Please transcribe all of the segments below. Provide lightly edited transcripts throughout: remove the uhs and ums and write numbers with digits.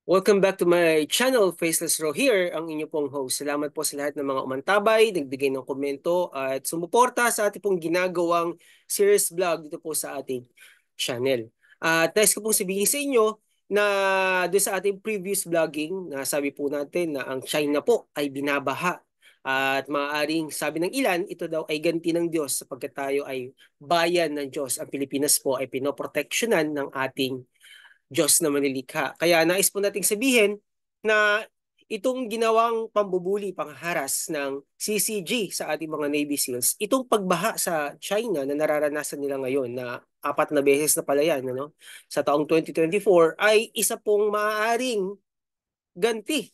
Welcome back to my channel, Faceless Ro here, ang inyo pong host. Salamat po sa lahat ng mga umantabay, nagbigay ng komento at sumuporta sa ating pong ginagawang series vlog dito po sa ating channel. At nais ko pong sabihin sa inyo na doon sa ating previous vlogging, na sabi po natin na ang China po ay binabaha. At maaaring sabi ng ilan, ito daw ay ganti ng Diyos sapagkat tayo ay bayan ng Diyos. Ang Pilipinas po ay pinoproteksyonan ng ating Diyos na manilikha. Kaya nais po nating sabihin na itong ginawang pambubuli, pangharas ng CCG sa ating mga Navy SEALs, itong pagbaha sa China na nararanasan nila ngayon na 4 na beses na pala yan, ano? Sa taong 2024 ay isa pong maaaring ganti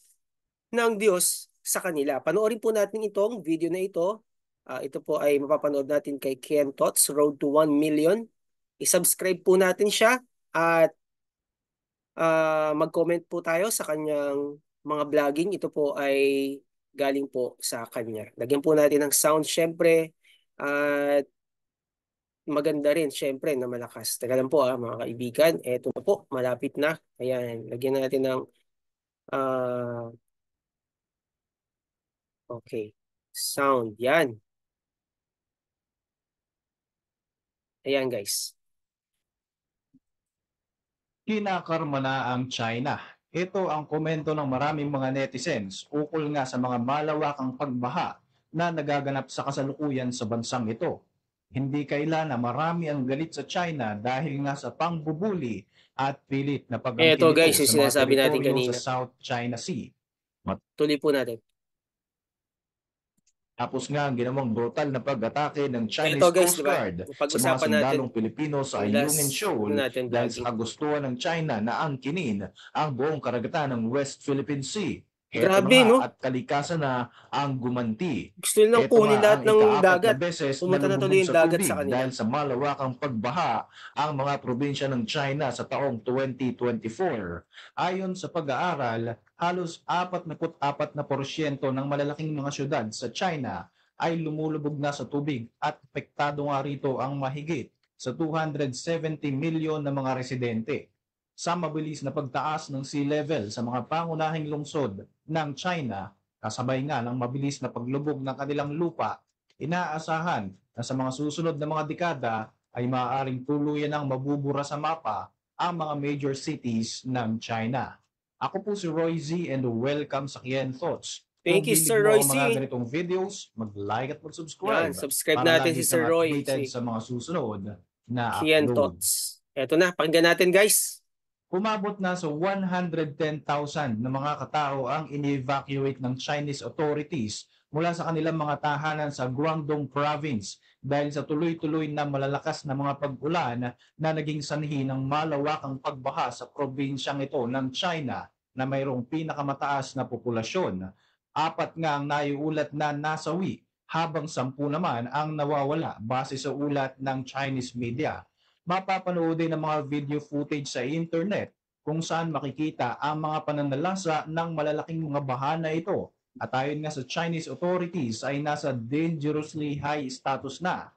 ng Diyos sa kanila. Panoorin po natin itong video na ito. Ito po ay mapapanood natin kay Ken Tots, Road to 1 Million. I-subscribe po natin siya at mag-comment po tayo sa kanyang mga vlogging. Ito po ay galing po sa kanya. Lagyan po natin ng sound syempre at maganda rin syempre na malakas. Teka lang po mga kaibigan. Eto na po, malapit na. Ayan, lagyan natin ng ah, okay, sound. Yan. Ayan guys. Kinakarma na ang China. Ito ang komento ng maraming mga netizens ukol nga sa mga malawakang pagbaha na nagaganap sa kasalukuyan sa bansang ito. Hindi kailan na marami ang galit sa China dahil nga sa pangbubuli at pilit na Eto pag-angkin nito guys, yung sa mga sinasabi natin teritoryo sa kanina. South China Sea. Tuloy po natin. Tapos nga ang ginawang brutal na pag-atake ng Eto Chinese guys, Coast di ba? Guard sa mga Pag-usapan natin sundalong Pilipino sa yung Ayungin last Shoal natin dahil sa vlogging. kagustuhan ng China na angkinin ang buong karagatan ng West Philippine Sea. Ito na Grabe, nga no? at kalikasan na ang gumanti. Gusto nilang Ito kunin nga lahat ang ng ika-4 na dagat. beses na Pumunta na tuloy lumubog yung sa dagat sa tubig kanila. dahil sa malawakang pagbaha ang mga probinsya ng China sa taong 2024. Ayon sa pag-aaral, halos 44% ng malalaking mga syudad sa China ay lumulubog na sa tubig at apektado nga rito ang mahigit sa 270 milyon na mga residente. Sa mabilis na pagtaas ng sea level sa mga pangunahing lungsod ng China, kasabay nga ng mabilis na paglubog ng kanilang lupa, inaasahan na sa mga susunod na mga dekada ay maaaring tuluyan ng mabubura sa mapa ang mga major cities ng China. Ako po si Roy Z and welcome sa Kian Thoughts. Kung Thank you, hilig Sir mo ang mga Royce. ganitong videos, mag-like at Yan, mag-subscribe subscribe para natin si lagi kang Sir updated Royce. sa mga susunod na Kian upload. Tots. Eto na, pakinggan natin guys. Umabot na sa 110,000 na mga katao ang ini-evacuate ng Chinese authorities mula sa kanilang mga tahanan sa Guangdong Province dahil sa tuloy-tuloy na malalakas na mga pag-ulan na naging sanhi ng malawakang pagbaha sa probinsyang ito ng China na mayroong pinakamataas na populasyon. 4 nga ang naiulat na nasawi habang 10 naman ang nawawala base sa ulat ng Chinese media. Mapapanood din ng mga video footage sa internet kung saan makikita ang mga pananalasa ng malalaking mga baha na ito. At ayon nga sa Chinese authorities ay nasa dangerously high status na.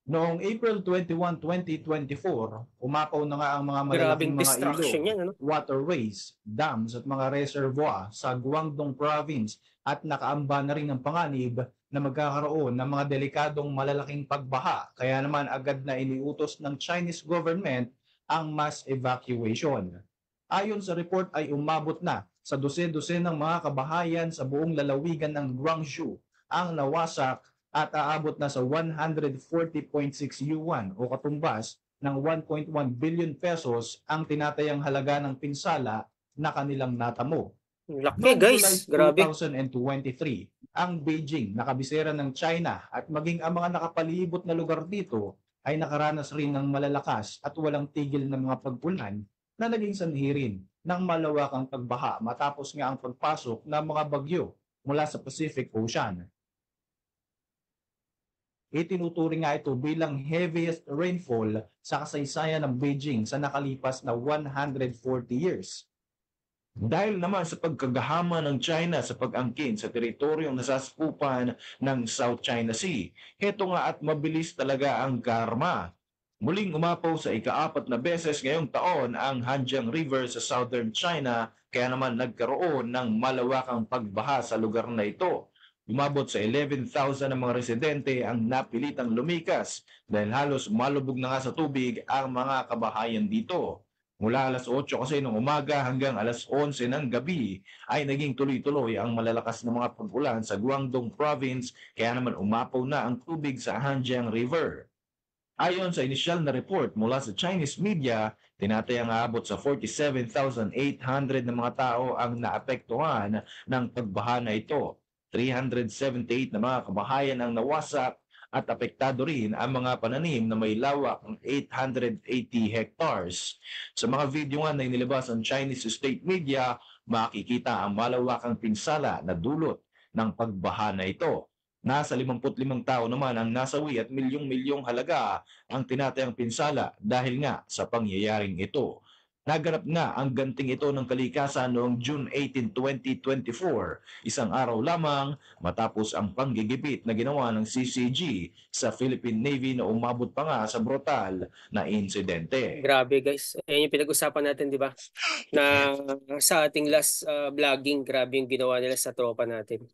Noong April 21, 2024, umapaw na nga ang mga malalaking Grabing mga destruction ilog, yan, ano? waterways, dams at mga reservoir sa Guangdong Province at nakaamba na rin ng panganib na magkakaroon ng mga delikadong malalaking pagbaha. Kaya naman agad na iniutos ng Chinese government ang mass evacuation. Ayon sa report ay umabot na sa dose-dose ng mga kabahayan sa buong lalawigan ng Guangzhou ang nawasak at aabot na sa 140.6 yuan o katumbas ng 1.1 billion pesos ang tinatayang halaga ng pinsala na kanilang natamo. Laki Noong July guys, grabe. 2023, ang Beijing nakabisera ng China at maging ang mga nakapalibot na lugar dito ay nakaranas rin ng malalakas at walang tigil na mga pag-ulan na naging sanhi rin ng malawakang pagbaha matapos nga ang pagpasok ng mga bagyo mula sa Pacific Ocean. Itinuturing nga ito bilang heaviest rainfall sa kasaysayan ng Beijing sa nakalipas na 140 years. Dahil naman sa pagkagahama ng China sa pag-angkin sa teritoryong nasasakupan ng South China Sea, heto nga at mabilis talaga ang karma. Muling umapaw sa ika-4 na beses ngayong taon ang Hanjiang River sa southern China, kaya naman nagkaroon ng malawakang pagbaha sa lugar na ito. Umabot sa 11,000 ng mga residente ang napilitang lumikas dahil halos malubog na nga sa tubig ang mga kabahayan dito. Mula alas 8 kasi ng umaga hanggang alas 11 ng gabi ay naging tuloy-tuloy ang malalakas na mga pag-ulan sa Guangdong Province, kaya naman umapaw na ang tubig sa Hanjiang River. Ayon sa inisyal na report mula sa Chinese media, tinatayang aabot sa 47,800 na mga tao ang naapektuhan ng pagbaha na ito. 378 na mga kabahayan ang nawasak at apektado rin ang mga pananim na may lawak ng 880 hectares. Sa mga video nga na inilabas ng Chinese state media, makikita ang malawakang pinsala na dulot ng pagbaha na ito. Nasa 55 tao naman ang nasawi at milyong-milyong halaga ang tinatayang pinsala dahil nga sa pangyayaring ito. Naganap nga ang ganting ito ng kalikasan noong June 18, 2024, isang araw lamang matapos ang panggigipit na ginawa ng CCG sa Philippine Navy na umabot pa nga sa brutal na insidente. Grabe guys. Ayan yung pinag-usapan natin, di ba? Na sa ating last vlogging, grabe yung ginawa nila sa tropa natin.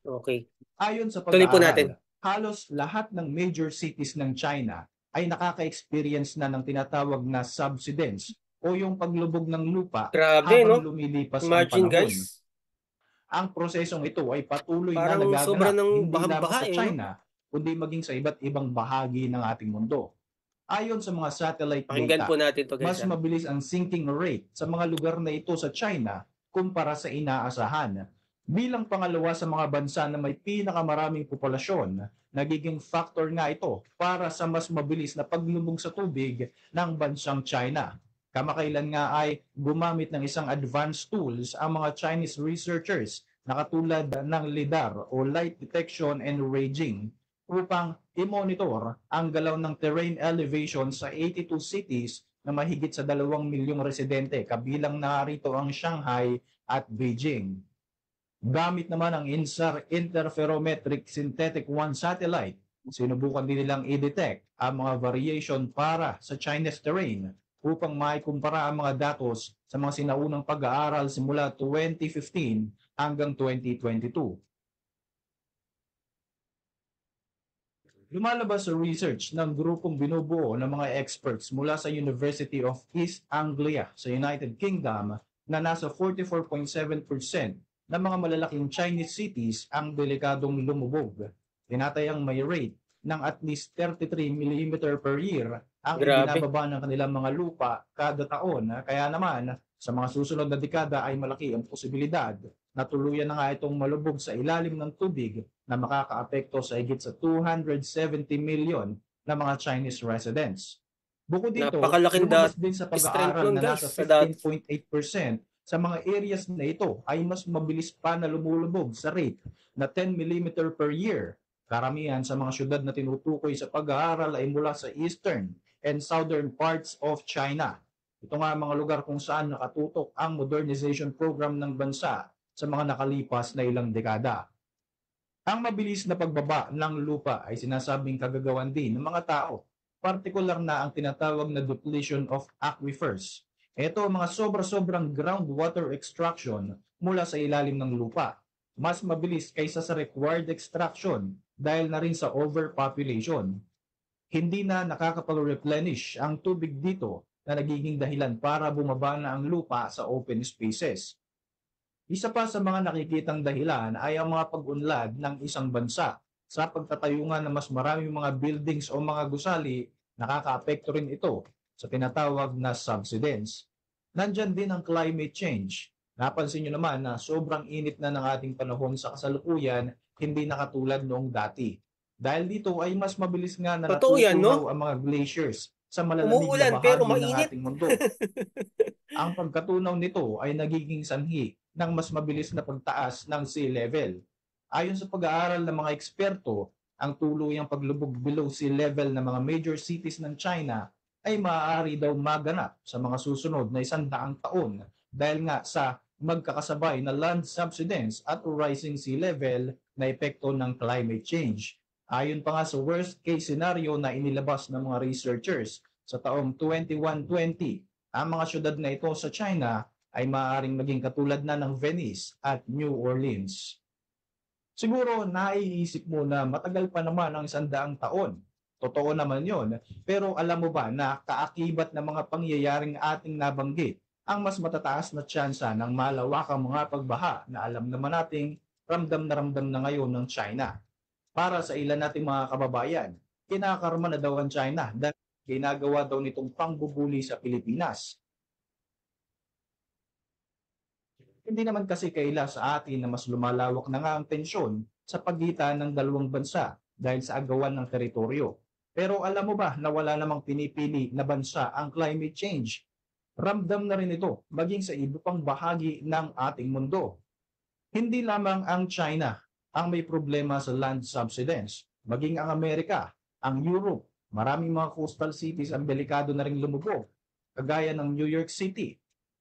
Okay. Ayon sa Tuloy po natin. pag-aaral, halos lahat ng major cities ng China ay nakaka-experience na ng tinatawag na subsidence o yung paglubog ng lupa Grabe, habang no? lumilipas ang Imagine panahon. guys. Ang prosesong ito ay patuloy na Parang sobra nagaganap ng hindi lamang baha sa no? China, kundi maging sa iba't ibang bahagi ng ating mundo. Ayon sa mga satellite Pakinggan data, po natin to guys. mas mabilis ang sinking rate sa mga lugar na ito sa China kumpara sa inaasahan. Bilang pangalawa sa mga bansa na may pinakamaraming populasyon, nagiging factor nga ito para sa mas mabilis na paglubog sa tubig ng bansang China. Kamakailan nga ay gumamit ng isang advanced tools ang mga Chinese researchers na katulad ng LIDAR o Light Detection and Ranging upang i-monitor ang galaw ng terrain elevation sa 82 cities na mahigit sa 2 milyong residente, kabilang narito ang Shanghai at Beijing. Gamit naman ang INSAR Interferometric Synthetic 1 satellite, sinubukan din nilang i-detect ang mga variation para sa Chinese terrain upang maikumpara ang mga datos sa mga sinaunang pag-aaral simula 2015 hanggang 2022. Lumalabas sa research ng grupong binubuo ng mga experts mula sa University of East Anglia sa United Kingdom na nasa 44.7% ng mga malalaking Chinese cities ang delikadong lumubog. Tinatayang may rate ng at least 33 mm per year ang ibinababa ng kanilang mga lupa kada taon. Kaya naman, sa mga susunod na dekada ay malaki ang posibilidad na tuluyan na nga itong malubog sa ilalim ng tubig na makakaapekto sa higit sa 270 million na mga Chinese residents. Bukod dito, lumabas din sa pag-aaral na nasa 15.8% sa mga areas na ito ay mas mabilis pa na lumulubog sa rate na 10 mm per year. Karamihan sa mga syudad na tinutukoy sa pag-aaral ay mula sa eastern and southern parts of China. Ito nga ang mga lugar kung saan nakatutok ang modernization program ng bansa sa mga nakalipas na ilang dekada. Ang mabilis na pagbaba ng lupa ay sinasabing kagagawan din ng mga tao, partikular na ang tinatawag na depletion of aquifers. Ito ang mga sobra-sobrang groundwater extraction mula sa ilalim ng lupa. Mas mabilis kaysa sa required extraction dahil na rin sa overpopulation. Hindi na nakakapag-replenish ang tubig dito na nagiging dahilan para bumaba na ang lupa sa open spaces. Isa pa sa mga nakikitang dahilan ay ang mga pag-unlad ng isang bansa. Sa pagtatayungan ng mas maraming mga buildings o mga gusali, nakakaapekto rin ito sa tinatawag na subsidence. Nandyan din ang climate change. Napansin nyo naman na sobrang init na ng ating panahon sa kasalukuyan, hindi na katulad noong dati. Dahil dito ay mas mabilis nga na natutunaw ang mga glaciers sa malalamig na bahagi ng ating mundo. Ang pagkatunaw nito ay nagiging sanhi ng mas mabilis na pagtaas ng sea level. Ayon sa pag-aaral ng mga eksperto, ang tuluyang paglubog below sea level ng mga major cities ng China ay maaari daw maganap sa mga susunod na 100 taon dahil nga sa magkakasabay na land subsidence at rising sea level na epekto ng climate change. Ayon pa nga sa worst case scenario na inilabas ng mga researchers sa taong 2120, ang mga syudad na ito sa China ay maaaring maging katulad na ng Venice at New Orleans. Siguro naiisip mo na matagal pa naman ang 100 taon. Totoo naman yon. Pero alam mo ba na kaakibat ng mga pangyayaring ating nabanggit ang mas matataas na tsansa ng malawakang mga pagbaha na alam naman nating ramdam na ngayon ng China. Para sa ilan nating mga kababayan, kinakarma na daw ang China dahil ginagawa daw nitong pangbubuli sa Pilipinas. Hindi naman kasi kaila sa atin na mas lumalawak na nga ang tensyon sa pagitan ng dalawang bansa dahil sa agawan ng teritoryo. Pero alam mo ba na wala namang pinipili na bansa ang climate change? Ramdam na rin ito maging sa iba pang bahagi ng ating mundo. Hindi lamang ang China ang may problema sa land subsidence, maging ang Amerika, ang Europe, maraming mga coastal cities ang delikado na rin lumubog, kagaya ng New York City.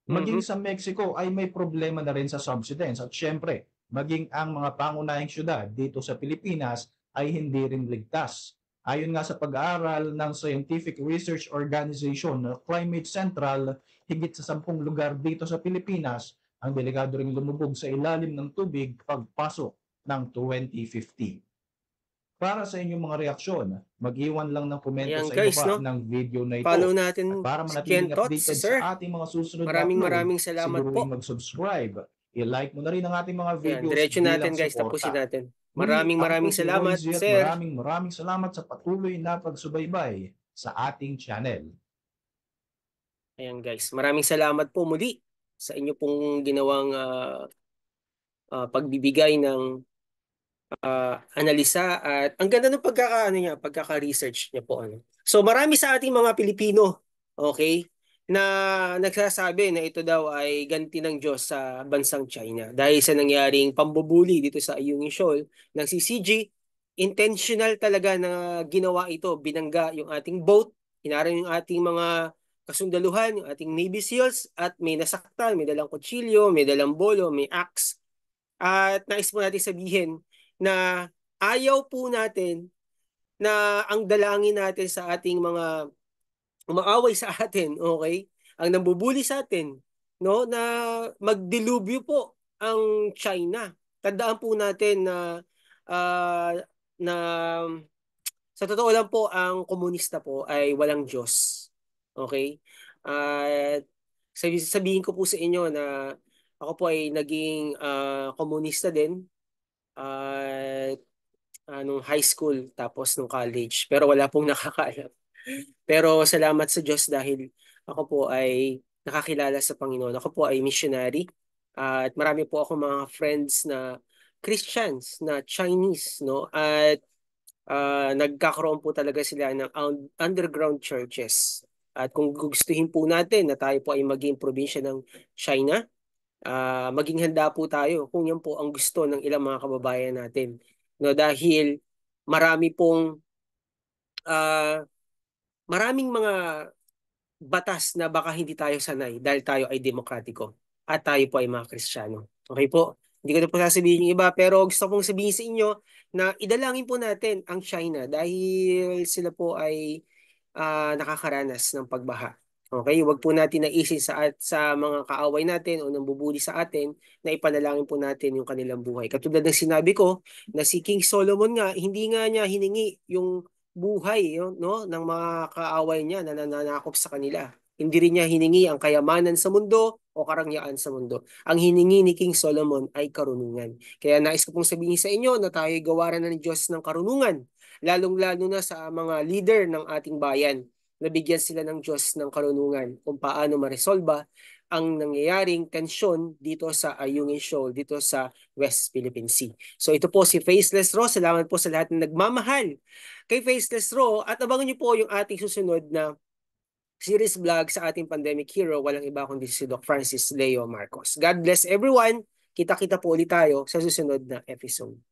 Maging sa Mexico ay may problema na rin sa subsidence at syempre, maging ang mga pangunahing syudad dito sa Pilipinas ay hindi rin ligtas. Ayon nga sa pag-aaral ng Scientific Research Organization na Climate Central, higit sa 10 lugar dito sa Pilipinas ang delikado ring lumubog sa ilalim ng tubig pagpasok ng 2050. Para sa inyong mga reaksyon, mag-iwan lang ng komento Ayan sa guys, ibaba no? ng video na Follow ito. At natin para si Ken manatiling Tots, updated sir. sa ating mga susunod na Maraming upload, salamat siguruhin po. mag-subscribe. I-like mo na rin ang ating mga Ayan, videos diretso bilang natin guys, tapusin suporta. natin. Muli, ako Maraming po si Roy salamat, Z at sir. maraming salamat sa patuloy na pagsubaybay sa ating channel. Ayan guys, maraming salamat po muli sa inyo pong ginawang pagbibigay ng analisa at ang ganda ng pagkaka-research niya po ano. So marami sa ating mga Pilipino, okay, na nagsasabi na ito daw ay ganti ng Diyos sa bansang China dahil sa nangyaring pambubuli dito sa Ayungin Shoal ng CCG. Intentional talaga na ginawa ito, binangga yung ating boat, hinarang yung ating mga kasundaluhan, yung ating Navy SEALs at may nasaktan, may dalang kutsilyo, may dalang bolo, may axe. At nais po natin sabihin na ayaw po natin na ang dalangin natin sa ating mga umaaway sa atin, okay? Ang nambubuli sa atin, no, na magdilubyo po ang China. Tandaan po natin na uh, na sa totoo lang po ang komunista po ay walang Diyos. Okay? At sabihin ko po sa inyo na ako po ay naging komunista din at nung high school tapos nung college pero wala pong nakakaalam. Pero salamat sa Diyos dahil ako po ay nakakilala sa Panginoon. Ako po ay missionary at marami po ako mga friends na Christians na Chinese, no? At nagkakaroon po talaga sila ng underground churches. At kung gustuhin po natin na tayo po ay maging probinsya ng China, maging handa po tayo kung yan po ang gusto ng ilang mga kababayan natin. No, dahil marami pong ah, maraming mga batas na baka hindi tayo sanay dahil tayo ay demokratiko at tayo po ay mga Kristiyano. Okay po? Hindi ko na po sasabihin yung iba pero gusto kong sabihin sa inyo na idalangin po natin ang China dahil sila po ay nakakaranas ng pagbaha. Okay, huwag po natin naisin sa mga kaaway natin o nambubuli sa atin na ipanalangin po natin yung kanilang buhay. Katulad ng sinabi ko na si King Solomon nga, hindi nga niya hiningi yung buhay no, ng mga kaaway niya na nananakop sa kanila. Hindi rin niya hiningi ang kayamanan sa mundo o karangyaan sa mundo. Ang hiningi ni King Solomon ay karunungan. Kaya nais ko pong sabihin sa inyo na tayo gawaran na ng Diyos ng karunungan, lalong-lalo na sa mga leader ng ating bayan. Nabigyan sila ng Diyos ng karunungan kung paano maresolba ang nangyayaring tensyon dito sa Ayungin Shoal, dito sa West Philippine Sea. So ito po si Faceless Rose. Salamat po sa lahat na nagmamahal kay Faceless Rose at abangan niyo po yung ating susunod na series vlog sa ating pandemic hero. Walang iba kundi si Doc Francis Leo Marcos. God bless everyone. Kita-kita po ulit tayo sa susunod na episode.